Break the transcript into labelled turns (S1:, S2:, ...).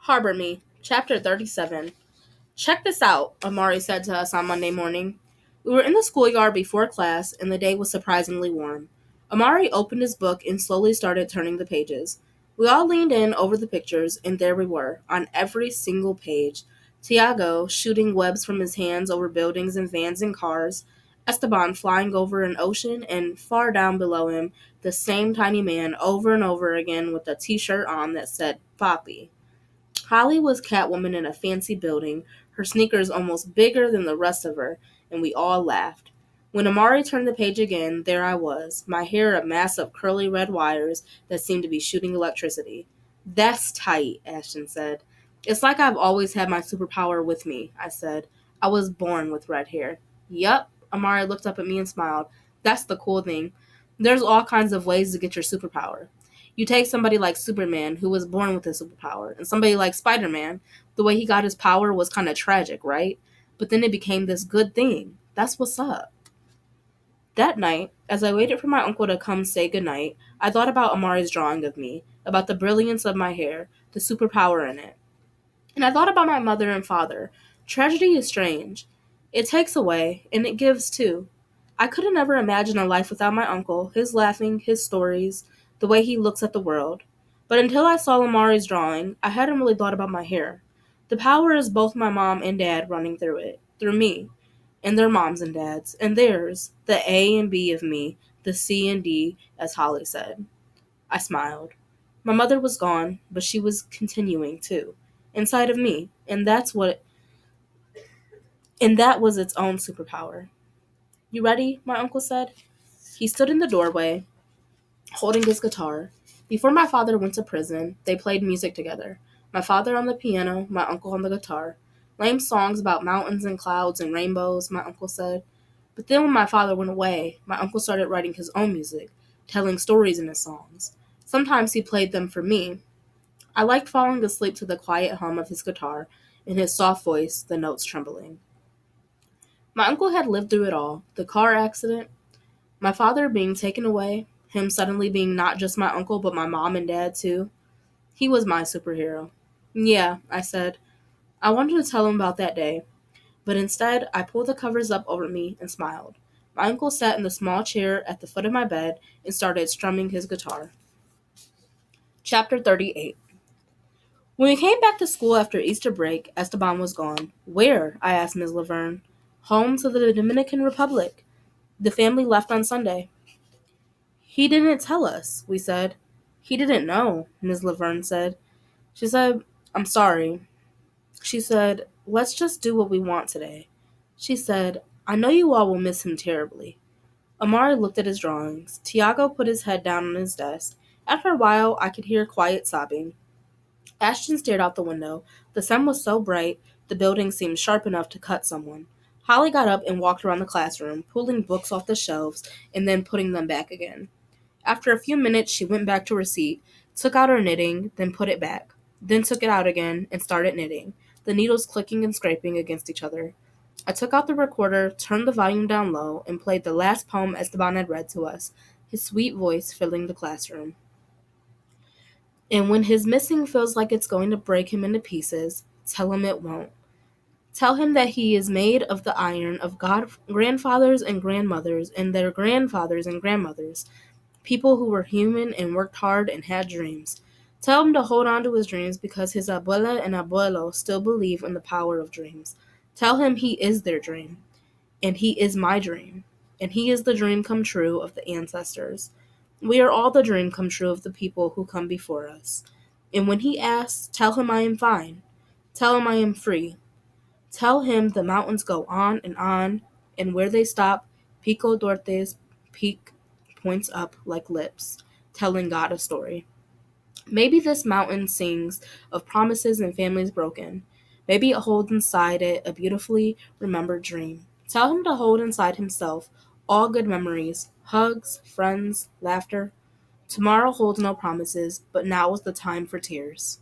S1: Harbor Me, Chapter 37. Check this out, Amari said to us on Monday morning. We were in the schoolyard before class, and the day was surprisingly warm. Amari opened his book and slowly started turning the pages. We all leaned in over the pictures, and there we were, on every single page. Tiago shooting webs from his hands over buildings and vans and cars. Esteban flying over an ocean, and far down below him, the same tiny man over and over again with a t-shirt on that said Papi. Holly was Catwoman in a fancy building, her sneakers almost bigger than the rest of her, and we all laughed. When Amari turned the page again, there I was, my hair a mass of curly red wires that seemed to be shooting electricity. That's tight, Ashton said. It's like I've always had my superpower with me, I said. I was born with red hair. Yup, Amari looked up at me and smiled. That's the cool thing. There's all kinds of ways to get your superpower. You take somebody like Superman, who was born with a superpower, and somebody like Spider-Man, the way he got his power was kind of tragic, right? But then it became this good thing. That's what's up. That night, as I waited for my uncle to come say goodnight, I thought about Amari's drawing of me, about the brilliance of my hair, the superpower in it. And I thought about my mother and father. Tragedy is strange. It takes away, and it gives too. I couldn't ever imagine a life without my uncle, his laughing, his stories, the way he looks at the world. But until I saw Lamari's drawing, I hadn't really thought about my hair. The power is both my mom and dad running through it, through me, and their moms and dads, and theirs, the A and B of me, the C and D, as Holly said. I smiled. My mother was gone, but she was continuing too, inside of me, and that was its own superpower. You ready? My uncle said. He stood in the doorway, holding his guitar. Before my father went to prison, they played music together. My father on the piano, my uncle on the guitar. Lame songs about mountains and clouds and rainbows, my uncle said. But then when my father went away, my uncle started writing his own music, telling stories in his songs. Sometimes he played them for me. I liked falling asleep to the quiet hum of his guitar and his soft voice, the notes trembling. My uncle had lived through it all, the car accident, my father being taken away, him suddenly being not just my uncle but my mom and dad too. He was my superhero. Yeah, I said. I wanted to tell him about that day, but instead I pulled the covers up over me and smiled. My uncle sat in the small chair at the foot of my bed and started strumming his guitar. Chapter 38. When we came back to school after Easter break, Esteban was gone. Where? I asked Ms. Laverne. Home to the Dominican Republic. The family left on Sunday. He didn't tell us, we said. He didn't know, Ms. Laverne said. She said, I'm sorry. She said, let's just do what we want today. She said, I know you all will miss him terribly. Amari looked at his drawings. Tiago put his head down on his desk. After a while, I could hear quiet sobbing. Ashton stared out the window. The sun was so bright, the building seemed sharp enough to cut someone. Holly got up and walked around the classroom, pulling books off the shelves and then putting them back again. After a few minutes, she went back to her seat, took out her knitting, then put it back, then took it out again and started knitting, the needles clicking and scraping against each other. I took out the recorder, turned the volume down low, and played the last poem Esteban had read to us, his sweet voice filling the classroom. And when his missing feels like it's going to break him into pieces, tell him it won't. Tell him that he is made of the iron of grandfathers and grandmothers and their grandfathers and grandmothers, people who were human and worked hard and had dreams. Tell him to hold on to his dreams because his abuela and abuelo still believe in the power of dreams. Tell him he is their dream, and he is my dream, and he is the dream come true of the ancestors. We are all the dream come true of the people who come before us. And when he asks, tell him I am fine. Tell him I am free. Tell him the mountains go on, and where they stop, Pico Dorte's peak points up like lips, telling God a story. Maybe this mountain sings of promises and families broken. Maybe it holds inside it a beautifully remembered dream. Tell him to hold inside himself all good memories, hugs, friends, laughter. Tomorrow holds no promises, but now is the time for tears.